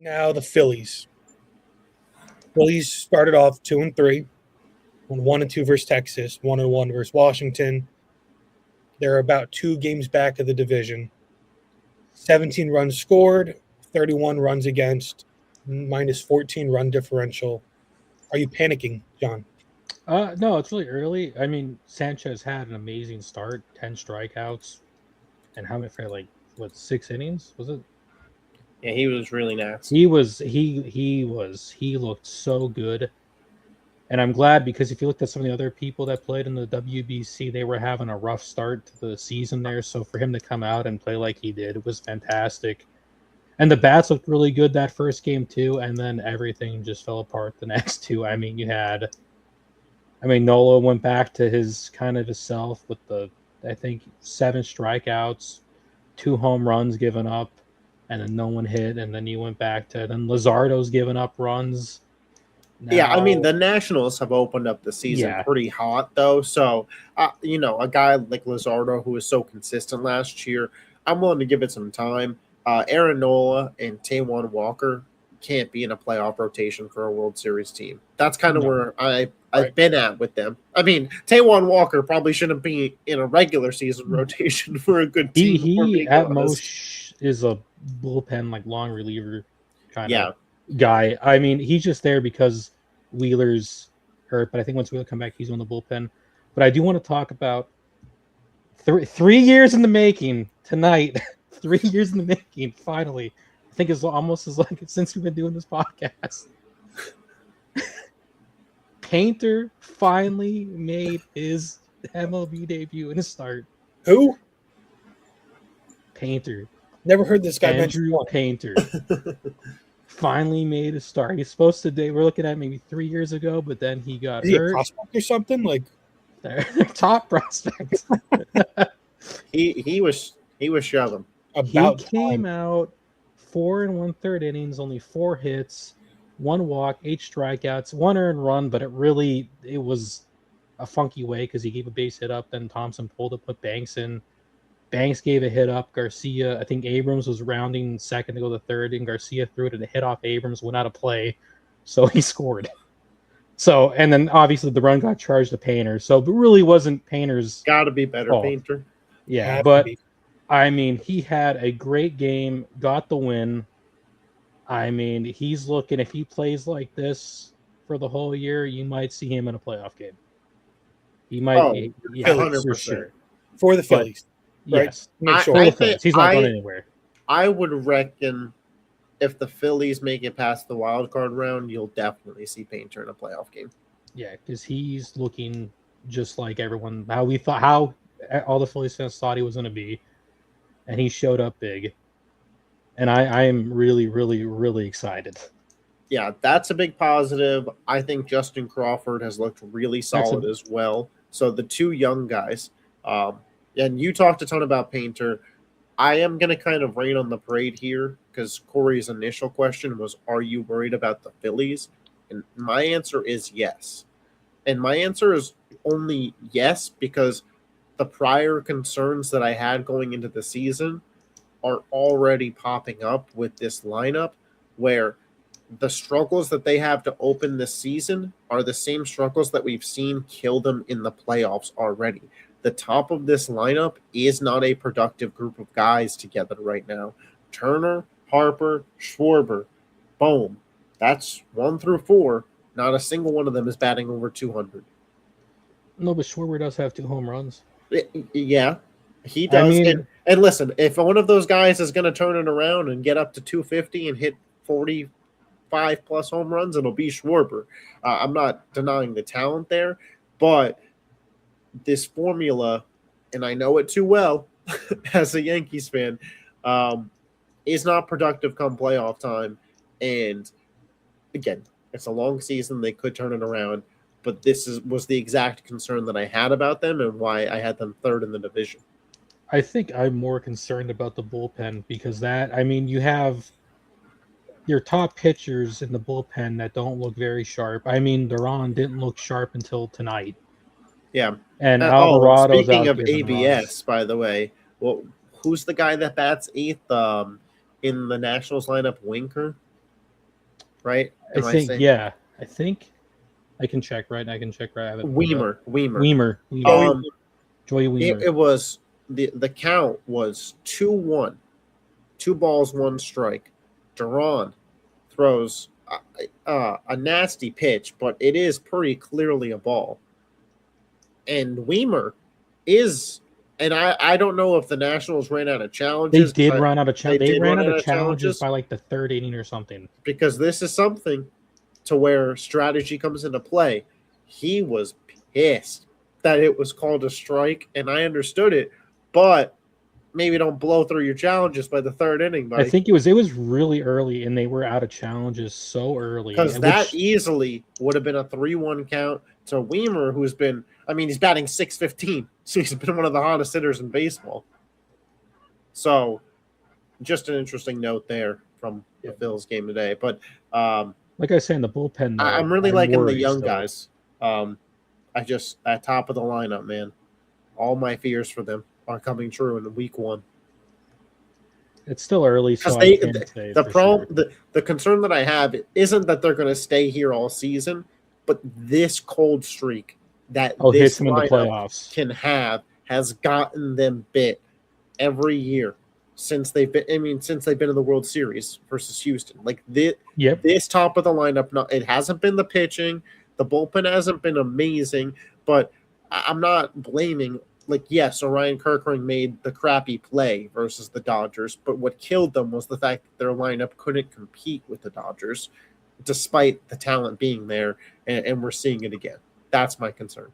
Now the Phillies. Phillies started off 2-3, won 1-2 versus Texas, 1-1 versus Washington. They're about 2 games back of the division. 17 runs scored, 31 runs against, minus 14 run differential. Are you panicking, John? No, it's really early. I mean, Sanchez had an amazing start, 10 strikeouts, and how many for like what 6 innings was it? Yeah, he was really nasty. He looked so good. And I'm glad because if you looked at some of the other people that played in the WBC, they were having a rough start to the season there. So for him to come out and play like he did, it was fantastic. And the bats looked really good that first game too, and then everything just fell apart the next two. I mean, Nola went back to his kind of his self with I think 7 strikeouts, 2 home runs given up, and then no one hit. And then he went back to then Luzardo's given up runs. Yeah, I mean, the Nationals have opened up the season pretty hot, though. So, a guy like Luzardo, who was so consistent last year, I'm willing to give it some time. Aaron Nola and Taijuan Walker can't be in a playoff rotation for a World Series team. That's kind of where I've been at with them. I mean, Taijuan Walker probably shouldn't be in a regular season rotation for a good team. He at most is a bullpen, like long reliever kind of guy. I mean, he's just there because Wheeler's hurt, but I think once Wheeler come back, he's on the bullpen. But I do want to talk about 3 years in the making tonight. 3 years in the making, finally. I think it's almost as like since we've been doing this podcast. Painter finally made his MLB debut in a start. Who? Painter. Never heard this guy mentioned. Andrew Painter. Finally made a start. He's supposed to. We're looking at maybe 3 years ago, but then he got hurt. A prospect or something like their top prospect. he was shoving. He came out 4 1/3 innings, only 4 hits, 1 walk, 8 strikeouts, 1 earned run. But it was a funky way because he gave a base hit up. Then Thompson pulled up, put Banks in. Banks gave a hit up. Garcia, I think Abrams was rounding second to go to third, and Garcia threw it and a hit off Abrams, went out of play, so he scored. So, and then obviously the run got charged to Painter. So, but really wasn't Painter's. Got to be better, fault. Painter. Yeah, but I mean, he had a great game, got the win. I mean, he's looking. If he plays like this for the whole year, you might see him in a playoff game. He might. 100%. For sure. For the Phillies. Yes, make sure. He's not going anywhere. I would reckon if the Phillies make it past the wild card round, you'll definitely see Painter in a playoff game. Yeah, because he's looking just like everyone. How all the Phillies fans thought he was going to be, and he showed up big. And I am really, really, really excited. Yeah, that's a big positive. I think Justin Crawford has looked really solid as well. So the 2 young guys. And you talked a ton about Painter. I am going to kind of rain on the parade here because Corey's initial question was, are you worried about the Phillies? And my answer is yes. And my answer is only yes because the prior concerns that I had going into the season are already popping up with this lineup where the struggles that they have to open this season are the same struggles that we've seen kill them in the playoffs already. The top of this lineup is not a productive group of guys together right now. Turner, Harper, Schwarber, boom. That's 1 through 4. Not a single one of them is batting over 200. No, but Schwarber does have 2 home runs. Yeah, he does. I mean, and listen, if one of those guys is going to turn it around and get up to 250 and hit 45-plus home runs, it'll be Schwarber. I'm not denying the talent there, but this formula, and I know it too well as a Yankees fan, is not productive come playoff time. And again, it's a long season. They could turn it around, but this was the exact concern that I had about them and why I had them 3rd in the division. I think I'm more concerned about the bullpen because you have your top pitchers in the bullpen that don't look very sharp. I mean, Duran didn't look sharp until tonight. Yeah. And Alvarado's speaking of ABS, by the way, well, who's the guy that bats 8th in the Nationals lineup? Winker? right? I think I can check right. I can check right. I have it pulled up. Weimer. Joey Weimer. It was the count was 2-1, 2 balls, 1 strike. Duran throws a nasty pitch, but it is pretty clearly a ball. And Weimer is, and I don't know if the Nationals ran out of challenges. They did run out of challenges. They ran out of challenges by like the 3rd inning or something. Because this is something to where strategy comes into play. He was pissed that it was called a strike, and I understood it, but maybe don't blow through your challenges by the 3rd inning, buddy. I think it was really early, and they were out of challenges so early. Because that easily would have been a 3-1 count to Weimer, who's been, he's batting .615, so he's been one of the hottest hitters in baseball. So, just an interesting note there from the Phillies game today. But like I say, in the bullpen, though, I'm really liking the young guys. At top of the lineup, man. All my fears for them are coming true in week 1. It's still early, so the concern that I have isn't that they're going to stay here all season, but this cold streak that this hits them in the playoffs can have has gotten them bit every year since they've been. Since they've been in the World Series versus Houston. Like this top of the lineup, it hasn't been the pitching. The bullpen hasn't been amazing, but I'm not blaming. Yes, Orion Kirkring made the crappy play versus the Dodgers, but what killed them was the fact that their lineup couldn't compete with the Dodgers, despite the talent being there, and we're seeing it again. That's my concern.